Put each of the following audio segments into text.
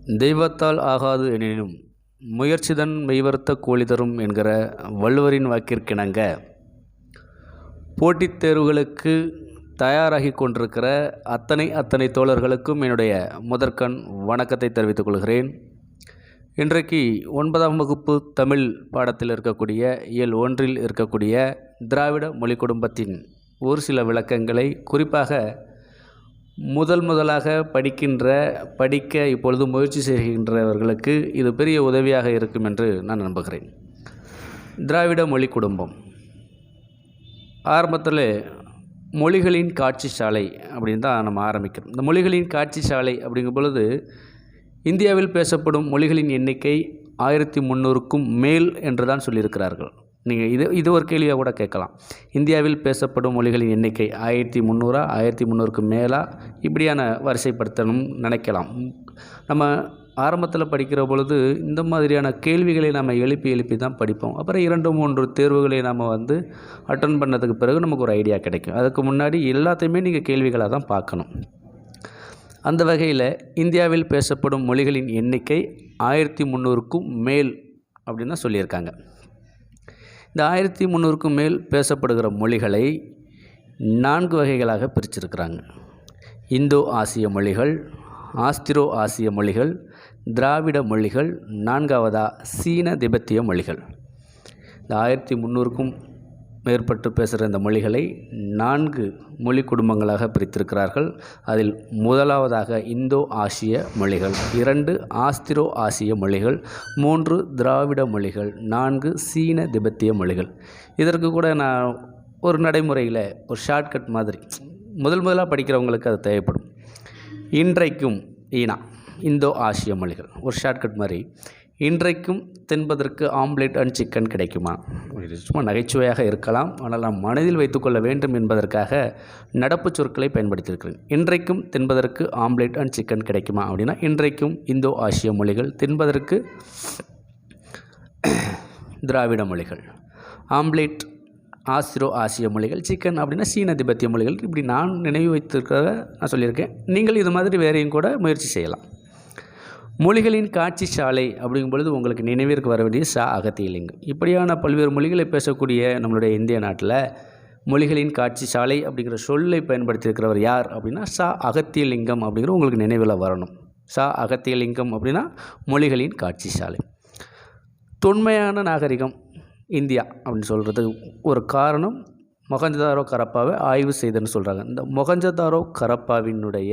தெய்வத்தால் ஆகாது எனினும் முயற்சிதன் மெய்வருத்த கூலி தரும் என்கிற வள்ளுவரின் வாக்கிற்கிணங்க போட்டித் தேர்வுகளுக்கு தயாராகி கொண்டிருக்கிற அத்தனை தோழர்களுக்கும் என்னுடைய முதற்கண் வணக்கத்தை தெரிவித்துக் கொள்கிறேன். இன்றைக்கு 9ஆம் வகுப்பு தமிழ் பாடத்தில் இருக்கக்கூடிய இயல் 1இல் இருக்கக்கூடிய திராவிட மொழி குடும்பத்தின் ஒரு சில விளக்கங்களை குறிப்பாக முதலாக படிக்க இப்பொழுது முயற்சி செய்கின்றவர்களுக்கு இது பெரிய உதவியாக இருக்கும் என்று நான் நம்புகிறேன். திராவிட மொழி குடும்பம் ஆரம்பத்தில் மொழிகளின் காட்சி சாலை அப்படின்னு தான் நம்ம ஆரம்பிக்கிறோம். இந்த மொழிகளின் காட்சி சாலை அப்படிங்கும் பொழுது இந்தியாவில் பேசப்படும் மொழிகளின் எண்ணிக்கை 1300க்கும் மேல் என்று தான் சொல்லியிருக்கிறார்கள். நீங்கள் இது ஒரு கேள்வியாக கூட கேட்கலாம். இந்தியாவில் பேசப்படும் மொழிகளின் எண்ணிக்கை 1300 1300க்கு மேலா இப்படியான வரிசைப்படுத்தணும் நினைக்கலாம். நம்ம ஆரம்பத்தில் படிக்கிற பொழுது இந்த மாதிரியான கேள்விகளை நம்ம எழுப்பி தான் படிப்போம். அப்புறம் 2-3 தேர்வுகளை நம்ம அட்டன் பண்ணதுக்கு பிறகு நமக்கு ஒரு ஐடியா கிடைக்கும். அதுக்கு முன்னாடி எல்லாத்தையுமே நீங்கள் கேள்விகளாக தான் பார்க்கணும். அந்த வகையில் இந்தியாவில் பேசப்படும் மொழிகளின் எண்ணிக்கை 1300க்கும் மேல் அப்படின்னு தான் சொல்லியிருக்காங்க. இந்த 1300க்கும் மேல் பேசப்படுகிற மொழிகளை 4 வகைகளாக பிரிச்சிருக்கிறாங்க. இந்தோ ஆசிய மொழிகள், ஆஸ்திரோ ஆசிய மொழிகள், திராவிட மொழிகள், 4வதா சீன திபெத்திய மொழிகள். இந்த 1300க்கும் மேற்பட்டு பேசுகிற இந்த மொழிகளை 4 மொழி குடும்பங்களாக பிரித்திருக்கிறார்கள். அதில் முதலாவதாக இந்தோ ஆசிய மொழிகள், 2 ஆஸ்திரோ ஆசிய மொழிகள், 3 திராவிட மொழிகள், 4 சீன திபெத்திய மொழிகள். இதற்கு கூட நான் ஒரு நடைமுறையில் ஒரு ஷார்ட்கட் மாதிரி முதலாக படிக்கிறவங்களுக்கு அது தேவைப்படும். இன்றைக்கும் இந்தோ ஆசிய மொழிகள் ஒரு ஷார்ட்கட் மாதிரி. இன்றைக்கும் தின்பதற்கு ஆம்லேட் அண்ட் சிக்கன் கிடைக்குமா? இது சும்மா நகைச்சுவையாக இருக்கலாம், ஆனால் நாம் மனதில் வைத்துக்கொள்ள வேண்டும் என்பதற்காக நடப்பு சொற்களை பயன்படுத்தியிருக்கிறேன். இன்றைக்கும் தின்பதற்கு ஆம்லேட் அண்ட் சிக்கன் கிடைக்குமா அப்படின்னா இன்றைக்கும் இந்தோ ஆசிய மொழிகள், தின்பதற்கு திராவிட மொழிகள், ஆம்லேட் ஆஸ்திரோ ஆசிய மொழிகள், சிக்கன் அப்படின்னா சீன திபெத்திய மொழிகள். இப்படி நான் நினைவு வைத்திருக்கிறத நான் சொல்லியிருக்கேன். நீங்கள் இது மாதிரி வேறையும் கூட முயற்சி செய்யலாம். மொழிகளின் காட்சி சாலை அப்படிங்கும் பொழுது உங்களுக்கு நினைவிற்கு வர வேண்டிய அகத்தியலிங்கம். இப்படியான பல்வேறு மொழிகளை பேசக்கூடிய நம்மளுடைய இந்திய நாட்டில் மொழிகளின் காட்சி சாலை அப்படிங்கிற சொல்லை பயன்படுத்தியிருக்கிறவர் யார் அப்படின்னா அகத்தியலிங்கம் அப்படிங்கிற உங்களுக்கு நினைவில் வரணும். அகத்தியலிங்கம் அப்படின்னா மொழிகளின் காட்சி சாலை. தொன்மையான நாகரிகம் இந்தியா அப்படின்னு சொல்கிறது ஒரு காரணம் மொஹஞ்சதாரோ கரப்பாவை ஆய்வு செய்தன்னு சொல்கிறாங்க. இந்த மொஹஞ்சதாரோ கரப்பாவினுடைய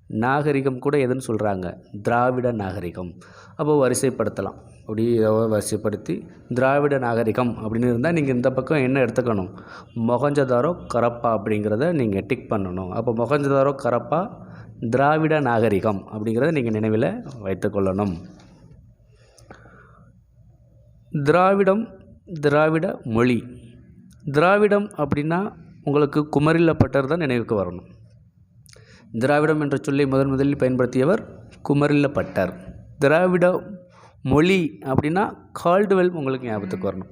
நாகரிகம் கூட எதுன்னு சொல்கிறாங்க? திராவிட நாகரிகம். அப்போ வரிசைப்படுத்தலாம். அப்படி வரிசைப்படுத்தி திராவிட நாகரிகம் அப்படின்னு இருந்தால் நீங்கள் இந்த பக்கம் என்ன எடுத்துக்கணும்? மொஹஞ்சதாரோ கரப்பா அப்படிங்கிறத நீங்கள் டிக் பண்ணணும். அப்போ மொஹஞ்சதாரோ கரப்பா திராவிட நாகரிகம் அப்படிங்கிறத நீங்கள் நினைவில் வைத்துக்கொள்ளணும். திராவிட மொழி. திராவிடம் அப்படின்னா உங்களுக்கு குமரில்லப்பட்டர் தான் நினைவுக்கு வரணும். திராவிடம் என்ற சொல்லை முதலில் பயன்படுத்தியவர் குமரில்லப்பட்டர். திராவிட மொழி அப்படின்னா கால்டுவெல் உங்களுக்கு ஞாபகத்துக்கு வரணும்.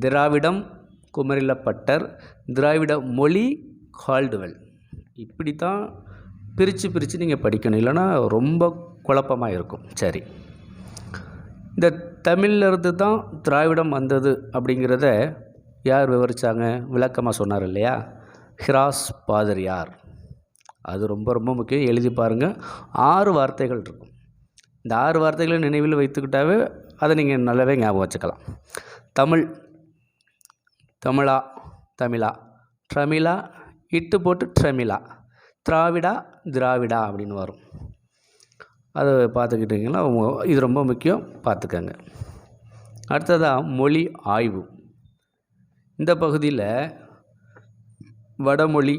திராவிடம் குமரில்லப்பட்டர், திராவிட மொழி கால்டுவெல். இப்படி தான் பிரித்து நீங்கள் படிக்கணும், இல்லைன்னா ரொம்ப குழப்பமாக இருக்கும். சரி, இந்த தமிழ்லேருந்து தான் திராவிடம் வந்தது அப்படிங்கிறத யார் விவரித்தாங்க? விளக்கமாக சொன்னார் இல்லையா? ஹிராஸ் பாதிரியார். அது ரொம்ப முக்கியம். எழுதி பாருங்கள். 6 வார்த்தைகள் இருக்கும். இந்த 6 வார்த்தைகளை நினைவில் வைத்துக்கிட்டாவே அதை நீங்கள் நல்லாவே ஞாபகம் வச்சுக்கலாம். தமிழா, ட்ரமிழா, இட்டு போட்டு ட்ரமிழா, திராவிடா அப்படின்னு வரும். அதை பார்த்துக்கிட்டிங்கன்னா இது ரொம்ப முக்கியம், பார்த்துக்கங்க. அடுத்ததாக மொழி ஆய்வு. இந்த பகுதியில் வடமொழி,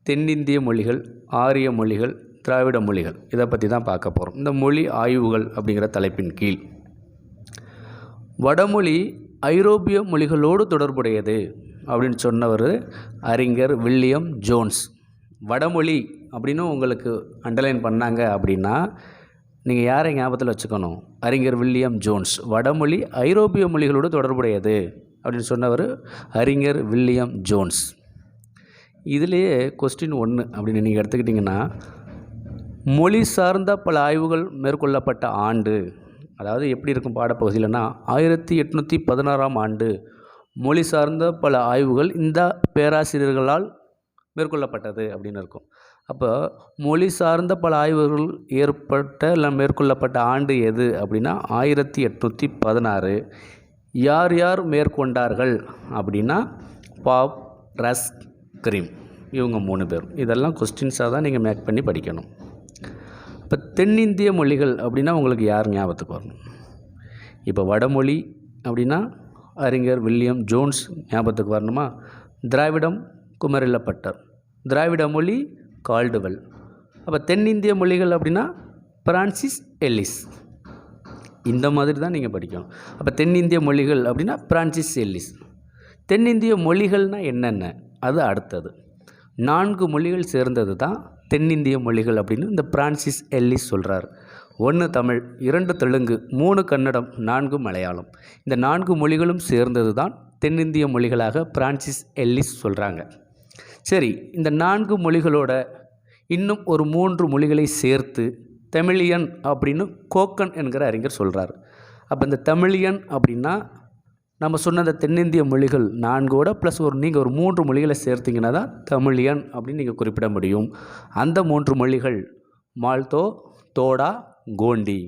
தென்னிந்திய மொழிகள், ஆரிய மொழிகள், திராவிட மொழிகள் இதை பற்றி தான் பார்க்க போகிறோம். இந்த மொழி ஆய்வுகள் அப்படிங்கிற தலைப்பின் கீழ் வடமொழி ஐரோப்பிய மொழிகளோடு தொடர்புடையது அப்படின்னு சொன்னவர் அறிஞர் வில்லியம் ஜோன்ஸ். வடமொழி அப்படின்னு உங்களுக்கு அண்டர்லைன் பண்ணாங்க அப்படின்னா நீங்கள் யாரை ஞாபகத்தில் வச்சுக்கணும்? அறிஞர் வில்லியம் ஜோன்ஸ். வடமொழி ஐரோப்பிய மொழிகளோடு தொடர்புடையது அப்படின்னு சொன்னவர் அறிஞர் வில்லியம் ஜோன்ஸ். இதிலேயே கொஸ்டின் 1 அப்படின்னு நீங்கள் எடுத்துக்கிட்டிங்கன்னா மொழி சார்ந்த பல ஆய்வுகள் மேற்கொள்ளப்பட்ட ஆண்டு, அதாவது எப்படி இருக்கும் பாடப்பகுதியிலனா 1816ஆம் ஆண்டு மொழி சார்ந்த பல ஆய்வுகள் இந்த பேராசிரியர்களால் மேற்கொள்ளப்பட்டது அப்படின்னு இருக்கும். அப்போ மொழி சார்ந்த பல ஆய்வுகள் மேற்கொள்ளப்பட்ட ஆண்டு எது அப்படின்னா 1816. யார் யார் மேற்கொண்டார்கள் அப்படின்னா பாப், ரஸ்க், கிரீம், இவங்க 3 பேரும். இதெல்லாம் கொஸ்டின்ஸாக தான் நீங்கள் மேக் பண்ணி படிக்கணும். இப்போ தென்னிந்திய மொழிகள் அப்படின்னா உங்களுக்கு யார் ஞாபகத்துக்கு வரணும்? இப்போ வடமொழி அப்படின்னா அறிஞர் வில்லியம் ஜோன்ஸ் ஞாபகத்துக்கு வரணுமா? திராவிடம் குமரிலப்பட்டர், திராவிட மொழி கால்டுவெல். அப்போ தென்னிந்திய மொழிகள் அப்படின்னா பிரான்சிஸ் எல்லிஸ். இந்த மாதிரி தான் நீங்கள் படிக்கணும். அப்போ தென்னிந்திய மொழிகள் அப்படின்னா பிரான்சிஸ் எல்லிஸ். தென்னிந்திய மொழிகள்னால் என்னென்ன, அது அடுத்தது. 4 மொழிகள் சேர்ந்தது தான் தென்னிந்திய மொழிகள் அப்படின்னு இந்த பிரான்சிஸ் எல்லிஸ் சொல்கிறார். 1 தமிழ், 2 தெலுங்கு, 3 கன்னடம், 4 மலையாளம். இந்த 4 மொழிகளும் சேர்ந்தது தான் தென்னிந்திய மொழிகளாக பிரான்சிஸ் எல்லிஸ் சொல்கிறாங்க. சரி, இந்த 4 மொழிகளோட இன்னும் ஒரு 3 மொழிகளை சேர்த்து தமிழியன் அப்படின்னு கோக்கன் என்கிற அறிஞர் சொல்கிறார். அப்போ இந்த தமிழியன் அப்படின்னா நம்ம சொன்ன அந்த தென்னிந்திய மொழிகள் 4ஓட ப்ளஸ் நீங்கள் ஒரு 3 மொழிகளை சேர்த்திங்கன்னா தான் தமிழியன் அப்படின்னு நீங்கள் குறிப்பிட முடியும். அந்த 3 மொழிகள் மால்தோ, தோடா, கோண்டி.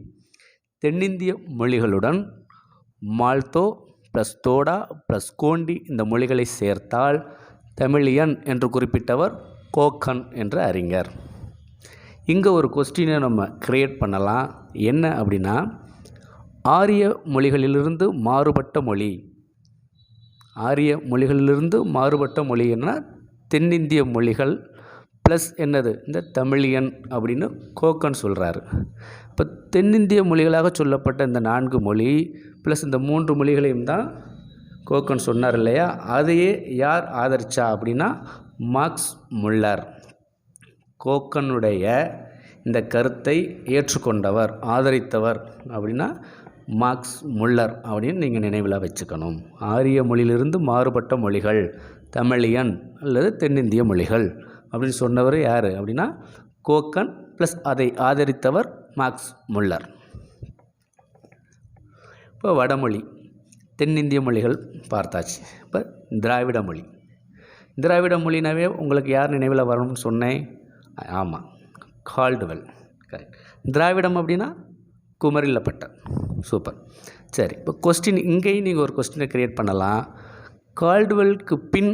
தென்னிந்திய மொழிகளுடன் மால்தோ ப்ளஸ் தோடா ப்ளஸ் கோண்டி இந்த மொழிகளை சேர்த்தால் தமிழியன் என்று குறிப்பிட்டவர் கோக்கன் என்ற அறிஞர். இங்கே ஒரு கொஸ்டினை நம்ம கிரியேட் பண்ணலாம். என்ன அப்படின்னா, ஆரிய மொழிகளிலிருந்து மாறுபட்ட மொழி. ஆரிய மொழிகளிலிருந்து மாறுபட்ட மொழி என்ன? தென்னிந்திய மொழிகள் ப்ளஸ் என்னது, இந்த தமிழியன் அப்படின்னு கோக்கன் சொல்கிறாரு. இப்போ தென்னிந்திய மொழிகளாக சொல்லப்பட்ட இந்த 4 மொழி ப்ளஸ் இந்த 3 மொழிகளையும் தான் கோக்கன் சொன்னார் இல்லையா? அதையே யார் ஆதரிச்சா அப்படின்னா மார்க்ஸ் முல்லர். கோக்கனுடைய இந்த கருத்தை ஏற்றுக்கொண்டவர், ஆதரித்தவர் அப்படின்னா மார்க்ஸ் முல்லர் அப்படின்னு நீங்கள் நினைவில் வச்சுக்கணும். ஆரிய மொழியிலிருந்து மாறுபட்ட மொழிகள் தமிழியன் அல்லது தென்னிந்திய மொழிகள் அப்படின்னு சொன்னவர் யார் அப்படின்னா கோக்கன் ப்ளஸ் அதை ஆதரித்தவர் மார்க்ஸ் முல்லர். இப்போ வடமொழி, தென்னிந்திய மொழிகள் பார்த்தாச்சு. இப்போ திராவிட மொழி. திராவிட மொழினாவே உங்களுக்கு யார் நினைவில் வரணும்னு சொன்னேன்? ஆமாம், கால்டுவெல். கரெக்ட். திராவிடம் அப்படின்னா குமரிலப்பட்டர். சூப்பர். சரி, இப்போ கொஸ்டின் இங்கேயும் நீங்கள் ஒரு கொஸ்டினை கிரியேட் பண்ணலாம். கால்டுவெலுக்கு பின்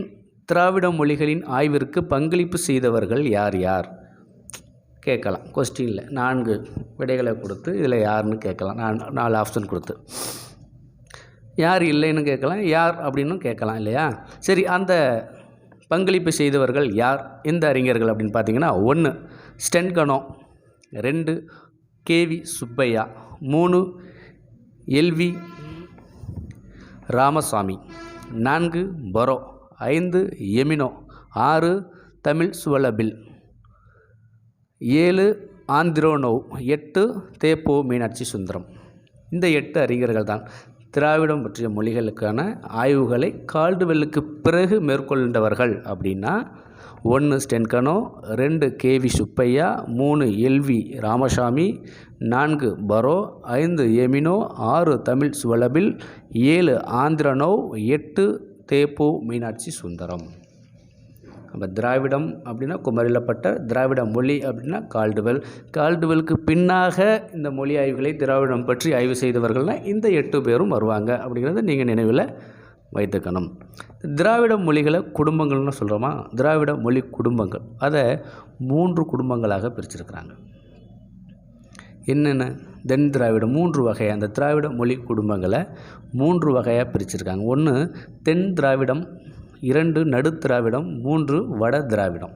திராவிட மொழிகளின் ஆய்விற்கு பங்களிப்பு செய்தவர்கள் யார் யார் கேட்கலாம். கொஸ்டினில் 4 விடைகளை கொடுத்து இதில் யாருன்னு கேட்கலாம். 4 ஆப்ஷன் கொடுத்து யார் இல்லைன்னு கேட்கலாம், யார் அப்படின்னு கேட்கலாம் இல்லையா? சரி, அந்த பங்களிப்பு செய்தவர்கள் யார், எந்த அறிஞர்கள் அப்படின்னு பார்த்தீங்கன்னா 1 Sten Konow, 2 K V Subbaiah, 3 L V Ramasamy, 4 Burrow, 5 Emeneau, 6 Tamil Zvelebil, 7 Andronov, 8 தேப்போ மீனாட்சி சுந்தரம். இந்த 8 அறிஞர்கள் தான் திராவிடம் பற்றிய மொழிகளுக்கான ஆய்வுகளை கால்டுவெல்லுக்கு பிறகு மேற்கொண்டவர்கள். அப்படின்னா 1 Sten Konow, 2 K V Subbaiah, 3 L V Ramasamy, 4 Burrow, 5 Emeneau, 6 Tamil Zvelebil, 7 Andronov, 8 தேப்போ மீனாட்சி சுந்தரம். நம்ம திராவிடம் அப்படின்னா குமரிலப்பட்டர், திராவிட மொழி அப்படின்னா கால்டுவெல். கால்டுவெலுக்கு பின்னாக இந்த மொழி ஆய்வுகளை திராவிடம் பற்றி ஆய்வு செய்தவர்கள்னால் இந்த 8 பேரும் வருவாங்க அப்படிங்கிறத நீங்கள் நினைவில் வைத்துக்கணும். திராவிட மொழிகளை குடும்பங்கள்னு சொல்கிறோமா? திராவிட மொழி குடும்பங்கள் அதை 3 குடும்பங்களாக பிரிச்சிருக்கிறாங்க. என்னென்ன? தென் திராவிடம் 3 வகை. அந்த திராவிட மொழி குடும்பங்களை 3 வகையாக பிரிச்சிருக்காங்க. 1 தென் திராவிடம், 2 நடு திராவிடம், 3 வட திராவிடம்.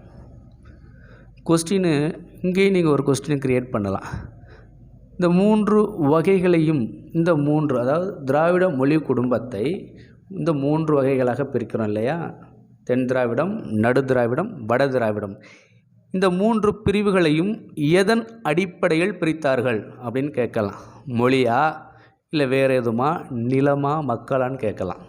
கொஸ்டின் இங்கேயும் நீங்கள் ஒரு கொஸ்டினை கிரியேட் பண்ணலாம். இந்த 3 வகைகளையும் இந்த 3 அதாவது திராவிட மொழி குடும்பத்தை இந்த 3 வகைகளாக பிரிக்கிறோம் இல்லையா? தென் திராவிடம், நடு திராவிடம், வட திராவிடம். இந்த 3 பிரிவுகளையும் எதன் அடிப்படையில் பிரித்தார்கள் அப்படின்னு கேட்கலாம். மொழியா இல்லை வேறு எதுமா, நிலமா, மக்களான்னு கேட்கலாம்.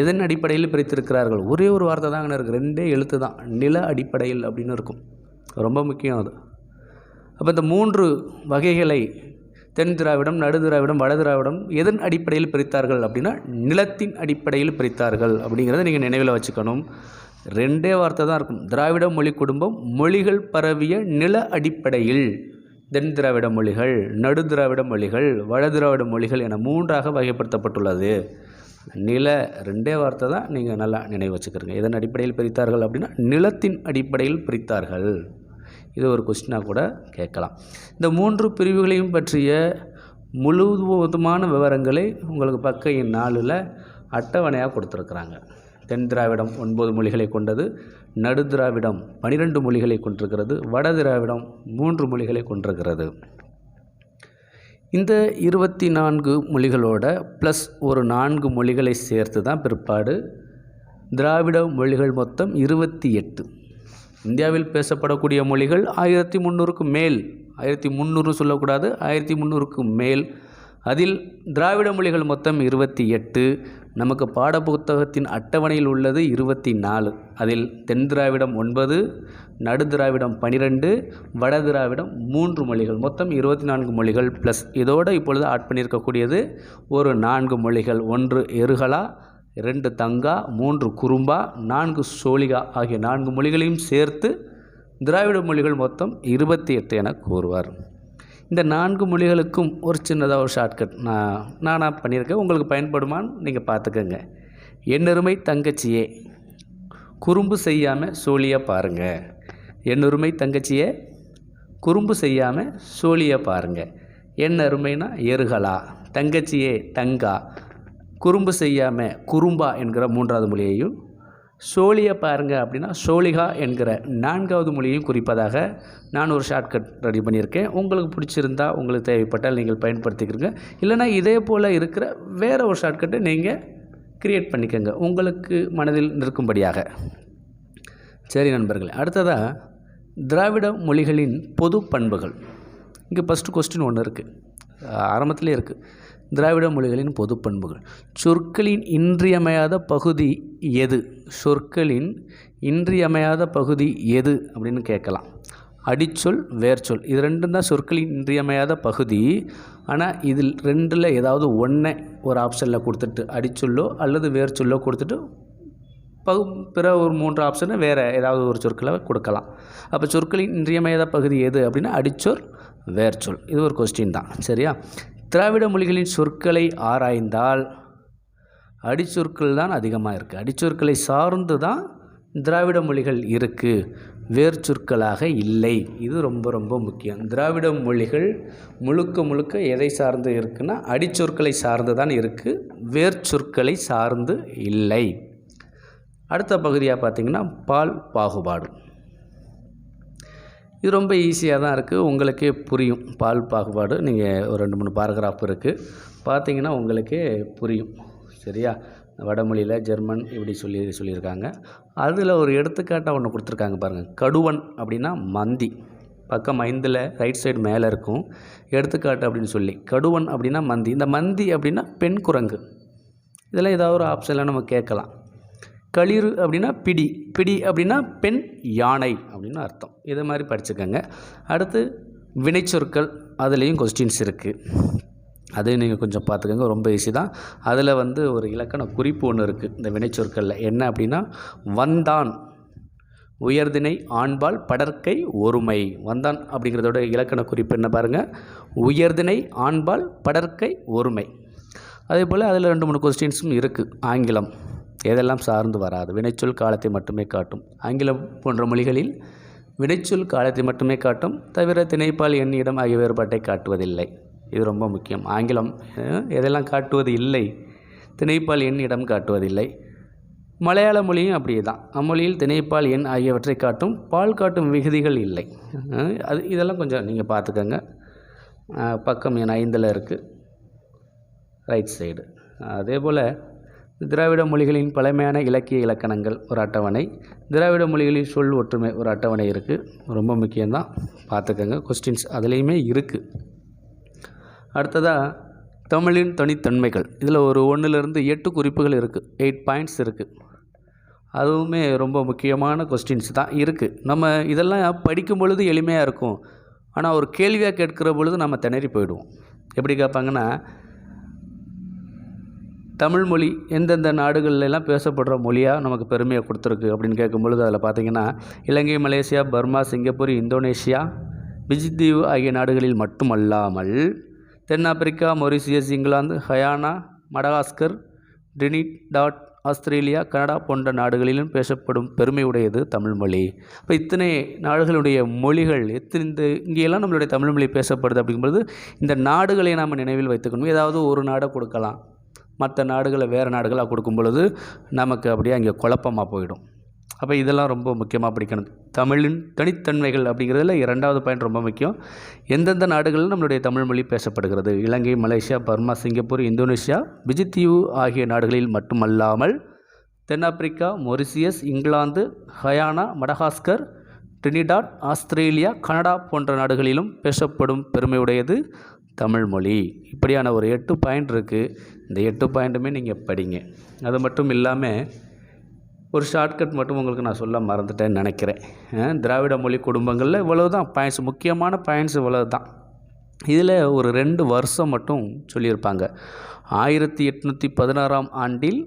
எதன் அடிப்படையில் பிரித்திருக்கிறார்கள்? ஒரே ஒரு வார்த்தை தாங்க இருக்குது, 2 எழுத்து தான். நில அடிப்படையில் அப்படின்னு இருக்கும். ரொம்ப முக்கியம் அது. அப்போ இந்த 3 வகைகளை தென் திராவிடம், நடு திராவிடம், வட திராவிடம் எதன் அடிப்படையில் பிரித்தார்கள் அப்படின்னா நிலத்தின் அடிப்படையில் பிரித்தார்கள் அப்படிங்கிறத நீங்கள் நினைவில் வச்சுக்கணும். 2 வார்த்தை தான் இருக்கும். திராவிட மொழி குடும்பம் மொழிகள் பரவிய நில அடிப்படையில் தென் திராவிட மொழிகள், நடு திராவிட மொழிகள், வட திராவிட மொழிகள் என 3ஆக வகைப்படுத்தப்பட்டுள்ளது. நில 2 வார்த்தை தான், நீங்கள் நல்லா நினைவு வச்சுக்கிறீங்க. எதன் அடிப்படையில் பிரித்தார்கள் அப்படின்னா நிலத்தின் அடிப்படையில் பிரித்தார்கள். இது ஒரு கொஸ்டினாக கூட கேட்கலாம். இந்த 3 பிரிவுகளையும் பற்றிய முழுவதுமான விவரங்களை உங்களுக்கு பக்க எண் 4ல் அட்டவணையாக கொடுத்துருக்குறாங்க. தென் திராவிடம் 9 மொழிகளை கொண்டது, நடு திராவிடம் 12 மொழிகளை கொண்டிருக்கிறது, வட திராவிடம் 3 மொழிகளை கொண்டிருக்கிறது. இந்த 24 மொழிகளோட ப்ளஸ் ஒரு 4 மொழிகளை சேர்த்து தான் பிற்பாடு திராவிட மொழிகள் மொத்தம் 28. இந்தியாவில் பேசப்படக்கூடிய மொழிகள் 1300க்கு மேல், 1300 சொல்லக்கூடாது, 1300க்கு மேல். அதில் திராவிட மொழிகள் மொத்தம் 28. நமக்கு பாடப்புத்தகத்தின் அட்டவணையில் உள்ளது 24. அதில் தென் திராவிடம் 9, நடு திராவிடம் 12, வட திராவிடம் 3 மொழிகள், மொத்தம் 24 மொழிகள். ப்ளஸ் இதோடு இப்பொழுது ஆட் பண்ணியிருக்கக்கூடியது ஒரு 4 மொழிகள். 1 எருகலா, 2 தங்கா, 3 குறும்பா, 4 சோழிகா ஆகிய 4 மொழிகளையும் சேர்த்து திராவிட மொழிகள் மொத்தம் 28 என கூறுவார். இந்த 4 மொழிகளுக்கும் ஒரு சின்னதாக ஒரு ஷார்ட்கட் நானாக பண்ணியிருக்கேன். உங்களுக்கு பயன்படுமான்னு நீங்கள் பார்த்துக்கோங்க. என்னருமை தங்கச்சியே, குறும்பு செய்யாமல் சோழியாக பாருங்கள். என்னருமை தங்கச்சியே, குறும்பு செய்யாமல் சோழியாக பாருங்கள். என்ன அருமைனா எருகலா, தங்கச்சியே தங்கா, குறும்பு செய்யாமல் குறும்பா என்கிற 3வது மொழியையும், சோழியை பாருங்கள் அப்படின்னா சோழிகா என்கிற 4வது மொழியையும் குறிப்பதாக நான் ஒரு ஷார்ட்கட் ரெடி பண்ணியிருக்கேன். உங்களுக்கு பிடிச்சிருந்தா, உங்களுக்கு தேவைப்பட்டால் நீங்கள் பயன்படுத்திக்கிறீங்க. இல்லைனா இதே போல் இருக்கிற வேறு ஒரு ஷார்ட்கட்டை நீங்கள் க்ரியேட் பண்ணிக்கோங்க உங்களுக்கு மனதில் நிற்கும்படியாக. சரி நண்பர்களே, அடுத்ததாக திராவிட மொழிகளின் பொது பண்புகள். இங்கே ஃபஸ்ட்டு கொஸ்டின் ஒன்று இருக்குது, ஆரம்பத்திலே இருக்குது. திராவிட மொழிகளின் பொது பண்புகள். சொற்களின் இன்றியமையாத பகுதி எது? சொற்களின் இன்றியமையாத பகுதி எது அப்படின்னு கேட்கலாம். அடிச்சொல், வேர்ச்சொல், இது 2 தான் சொற்களின் இன்றியமையாத பகுதி. ஆனால் இதில் 2ல் ஏதாவது ஒன்றை ஒரு ஆப்ஷனில் கொடுத்துட்டு அடிச்சொல்லோ அல்லது வேர்ச்சொல்லோ கொடுத்துட்டு பிற ஒரு 3 ஆப்ஷனை வேறு ஏதாவது ஒரு சொற்களை கொடுக்கலாம். அப்போ சொற்களின் இன்றியமையாத பகுதி எது அப்படின்னா அடிச்சொல், வேர்ச்சொல். இது ஒரு கொஸ்டின் தான். சரியா? திராவிட மொழிகளின் சொற்களை ஆராய்ந்தால் அடிச்சொற்கள் தான் அதிகமாக இருக்குது. அடிச்சொற்களை சார்ந்து தான் திராவிட மொழிகள் இருக்குது, வேர்ச்சொற்களாக இல்லை. இது ரொம்ப ரொம்ப முக்கியம். திராவிட மொழிகள் முழுக்க எதை சார்ந்து இருக்குன்னா அடிச்சொற்களை சார்ந்து தான் இருக்குது, வேர்ச்சொற்களை சார்ந்து இல்லை. அடுத்த பகுதியாக பார்த்திங்கன்னா பால் பாகுபாடு. இது ரொம்ப ஈஸியாக தான் இருக்குது, உங்களுக்கே புரியும். பால் பாகுபாடு நீங்கள் ஒரு 2-3 பாராகிராஃப் இருக்குது, பார்த்தீங்கன்னா உங்களுக்கே புரியும். சரியா? வடமொழியில் ஜெர்மன் இப்படி சொல்லியிருக்காங்க. அதில் ஒரு எடுத்துக்காட்டாக ஒன்று கொடுத்துருக்காங்க பாருங்கள். கடுவன் அப்படின்னா மந்தி, பக்கம் 5ல் ரைட் சைடு மேலே இருக்கும் எடுத்துக்காட்டு அப்படின்னு சொல்லி. கடுவன் அப்படின்னா மந்தி. இந்த மந்தி அப்படின்னா பெண் குரங்கு. இதெல்லாம் ஏதாவது ஒரு ஆப்ஷனில் நம்ம கேட்கலாம். களிறு அப்படின்னா பிடி, பிடி அப்படின்னா பெண் யானை அப்படின்னு அர்த்தம். இதை மாதிரி படிச்சுக்கோங்க. அடுத்து வினைச்சொற்கள், அதுலேயும் கொஸ்டின்ஸ் இருக்குது, அதையும் நீங்கள் கொஞ்சம் பார்த்துக்கோங்க. ரொம்ப ஈஸி தான். அதில் ஒரு இலக்கண குறிப்பு ஒன்று இருக்குது இந்த வினைச்சொற்களில். என்ன அப்படின்னா வந்தான், உயர்திணை ஆண்பால் படற்கை ஒருமை. வந்தான் அப்படிங்கிறதோட இலக்கண குறிப்பு என்ன பாருங்கள், உயர்திணை ஆண்பால் படற்கை ஒருமை. அதே போல் அதில் 2-3 கொஸ்டின்ஸும் இருக்குது. ஆங்கிலம் எதெல்லாம் சார்ந்து வராது, வினைச்சொல் காலத்தை மட்டுமே காட்டும். ஆங்கிலம் போன்ற மொழிகளில் வினைச்சொல் காலத்தை மட்டுமே காட்டும், தவிர திணைப்பால் எண் இடம் ஆகிய வேறுபாட்டை காட்டுவதில்லை. இது ரொம்ப முக்கியம். ஆங்கிலம் எதெல்லாம் காட்டுவது இல்லை, திணைப்பால் எண் இடம் காட்டுவதில்லை. மலையாள மொழியும் அப்படியே தான். அம்மொழியில் திணைப்பால் எண் ஆகியவற்றை காட்டும், பால் காட்டும் விகுதிகள் இல்லை. இதெல்லாம் கொஞ்சம் நீங்கள் பார்த்துக்கோங்க. பக்கம் எண் 5ல் இருக்குது ரைட் சைடு. அதே போல் திராவிட மொழிகளின் பழமையான இலக்கிய இலக்கணங்கள் ஒரு அட்டவணை, திராவிட மொழிகளின் சொல் ஒற்றுமை ஒரு அட்டவணை இருக்குது. ரொம்ப முக்கியம்தான், பார்த்துக்கோங்க. கொஸ்டின்ஸ் அதுலேயுமே இருக்குது. அடுத்ததாக தமிழின் தனித்தன்மைகள். இதில் ஒரு 1லிருந்து 8 குறிப்புகள் இருக்குது, 8 பாயிண்ட்ஸ் இருக்குது. அதுவுமே ரொம்ப முக்கியமான கொஸ்டின்ஸ் தான் இருக்குது. நம்ம இதெல்லாம் படிக்கும் பொழுது எளிமையாக இருக்கும், ஆனால் ஒரு கேள்வியாக கேட்கிற பொழுது நம்ம திணறி போயிடுவோம். எப்படி கேட்பாங்கன்னா, தமிழ் மொழி எந்தெந்த நாடுகள்லாம் பேசப்படுற மொழியாக நமக்கு பெருமையை கொடுத்துருக்கு அப்படின்னு கேட்கும் பொழுது அதில் பார்த்திங்கன்னா, Ilankai, Malaysia, Burma, Singapore, Indonesia, பிஜித்தீவு ஆகிய நாடுகளில் மட்டுமல்லாமல் தென்னாப்பிரிக்கா, Mauritius, England, Guyana, Madagascar, Trinidad, Australia, Canada போன்ற நாடுகளிலும் பேசப்படும் பெருமை உடையது தமிழ்மொழி. இப்போ இத்தனை நாடுகளுடைய மொழிகள் இங்கேயெல்லாம் நம்மளுடைய தமிழ்மொழி பேசப்படுது. அப்படிங்கும்போது இந்த நாடுகளை நாம் நினைவில் வைத்துக்கணும். ஏதாவது ஒரு நாடை கொடுக்கலாம், மற்ற நாடுகளை வேறு நாடுகளாக கொடுக்கும் பொழுது நமக்கு அப்படியே அங்கே குழப்பமாக போயிடும். அப்போ இதெல்லாம் ரொம்ப முக்கியமாக படிக்கணும். தமிழின் தனித்தன்மைகள் அப்படிங்கிறதுல 2வது பாயிண்ட் ரொம்ப முக்கியம். எந்தெந்த நாடுகளில் நம்மளுடைய தமிழ்மொழி பேசப்படுகிறது? Ilankai, Malaysia, Burma, Singapore, Indonesia, பிஜித்தீவு ஆகிய நாடுகளில் மட்டுமல்லாமல் தென்னாப்பிரிக்கா, Mauritius, England, Guyana, Madagascar, Trinidad, Australia, Canada போன்ற நாடுகளிலும் பேசப்படும் பெருமையுடையது தமிழ்மொழி. இப்படியான ஒரு 8 பாயிண்ட் இருக்குது. இந்த 8 பாயிண்ட்டுமே நீங்கள் படிங்க. அது மட்டும் இல்லாமல் ஒரு ஷார்ட்கட் மட்டும் உங்களுக்கு நான் சொல்ல மறந்துட்டேன்னு நினைக்கிறேன். திராவிட மொழி குடும்பங்களில் இவ்வளவு தான் பாயிண்ட்ஸ், முக்கியமான பாயிண்ட்ஸ் இவ்வளவு தான். இதில் ஒரு 2 வருஷம் மட்டும் சொல்லியிருப்பாங்க. 1816ஆம் ஆண்டில்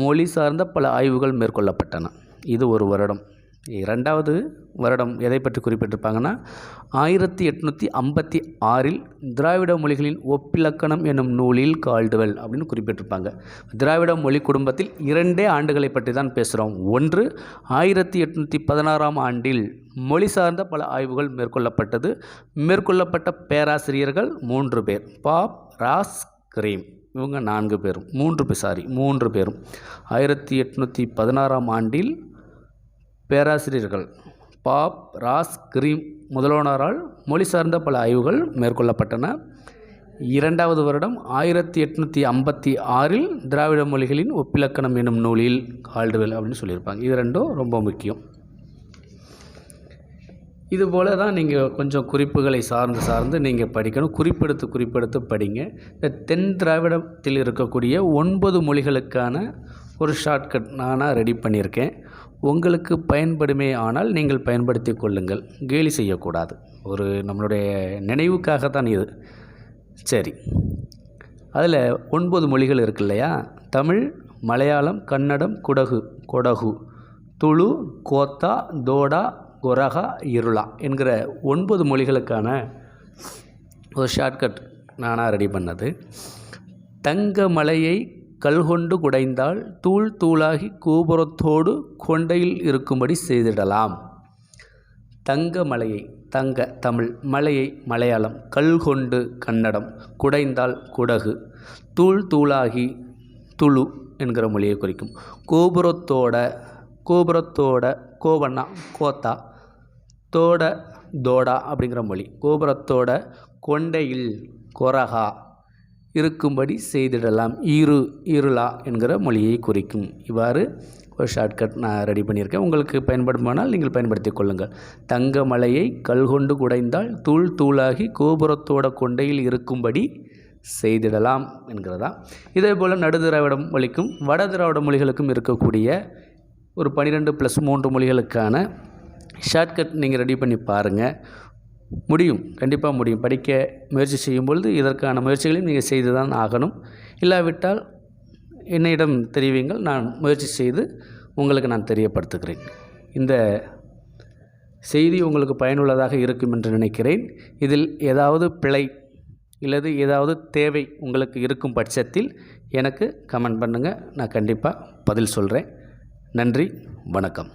மொழி சார்ந்த பல ஆய்வுகள் மேற்கொள்ளப்பட்டன. இது ஒரு வருடம். 2வது வருடம் எதை பற்றி குறிப்பிட்டிருப்பாங்கன்னா, 1856இல் திராவிட மொழிகளின் ஒப்பிலக்கணம் என்னும் நூலில் கால்டுவெல் அப்படின்னு குறிப்பிட்டிருப்பாங்க. திராவிட மொழி குடும்பத்தில் 2 ஆண்டுகளை பற்றி தான் பேசுகிறோம். ஒன்று 1816ஆம் ஆண்டில் மொழி சார்ந்த பல ஆய்வுகள் மேற்கொள்ளப்பட்டது. மேற்கொள்ளப்பட்ட பேராசிரியர்கள் 3 பேர். பாப், ராஸ், கிரீம், இவங்க 4 பேரும் 3 பேரும் 1816ஆம் ஆண்டில் பேராசிரியர்கள் பாப், ராஸ், கிரீம் முதல்வரால் மொழி சார்ந்த பல ஆய்வுகள் மேற்கொள்ளப்பட்டன. 2வது வருடம் 1856இல் திராவிட மொழிகளின் ஒப்பிலக்கணம் என்னும் நூலில் கால்டுவெல் அப்படின்னு சொல்லியிருப்பாங்க. இது 2ம் ரொம்ப முக்கியம். இதுபோல் தான் நீங்கள் கொஞ்சம் குறிப்புகளை சார்ந்து நீங்கள் படிக்கணும். குறிப்பெடுத்து படிங்க. இந்த தென் திராவிடத்தில் இருக்கக்கூடிய 9 மொழிகளுக்கான ஒரு ஷார்ட்கட் நானாக ரெடி பண்ணியிருக்கேன். உங்களுக்கு பயன்படுமே ஆனால் நீங்கள் பயன்படுத்தி கொள்ளுங்கள். கேலி செய்யக்கூடாது. ஒரு நம்மளுடைய நினைவுக்காக தான் இது. சரி, அதில் 9 மொழிகள் இருக்கு இல்லையா? தமிழ், மலையாளம், கன்னடம், கொடகு, துளு, கோத்தா, தோடா, கொரகா, இருளா என்கிற 9 மொழிகளுக்கான ஒரு ஷார்ட்கட் நானாக ரெடி பண்ணது. தங்க மலையை கல்கொண்டு குடைந்தால் தூள் தூளாகி கோபுரத்தோடு கொண்டையில் இருக்கும்படி செய்திடலாம். தங்க மலையை, தங்க தமிழ், மலையை மலையாளம், கல்கொண்டு கன்னடம், குடைந்தால் குடகு, தூள் தூளாகி துளு என்கிற மொழியை குறிக்கும். கோபுரத்தோட கோபண்ணா கோத்தா, தோடா அப்படிங்கிற மொழி. கோபுரத்தோட கொண்டையில் கொரகா இருக்கும்படி செய்திடலாம். இருளா என்கிற மொழியை குறிக்கும். இவ்வாறு ஒரு ஷார்ட்கட் நான் ரெடி பண்ணியிருக்கேன். உங்களுக்கு பயன்படுமானால் நீங்கள் பயன்படுத்தி கொள்ளுங்கள். தங்க மலையை கல்கொண்டு குடைந்தால் தூள் தூளாகி கோபுரத்தோட கொண்டையில் இருக்கும்படி செய்திடலாம் என்கிறதா. இதே போல் நடு திராவிட மொழிக்கும் வட திராவிட மொழிகளுக்கும் இருக்கக்கூடிய ஒரு 12+3 மொழிகளுக்கான ஷார்ட்கட் நீங்கள் ரெடி பண்ணி பாருங்கள். முடியும், கண்டிப்பாக முடியும். படிக்க முயற்சி செய்யும்பொழுது இதற்கான முயற்சிகளையும் நீங்கள் செய்து தான் ஆகணும். இல்லாவிட்டால் என்னிடம் தெரிவிங்கள், நான் முயற்சி செய்து உங்களுக்கு நான் தெரியப்படுத்துகிறேன். இந்த செய்தி உங்களுக்கு பயனுள்ளதாக இருக்கும் என்று நினைக்கிறேன். இதில் ஏதாவது பிழை இல்லது ஏதாவது தேவை உங்களுக்கு இருக்கும் பட்சத்தில் எனக்கு கமெண்ட் பண்ணுங்கள். நான் கண்டிப்பாக பதில் சொல்கிறேன். நன்றி, வணக்கம்.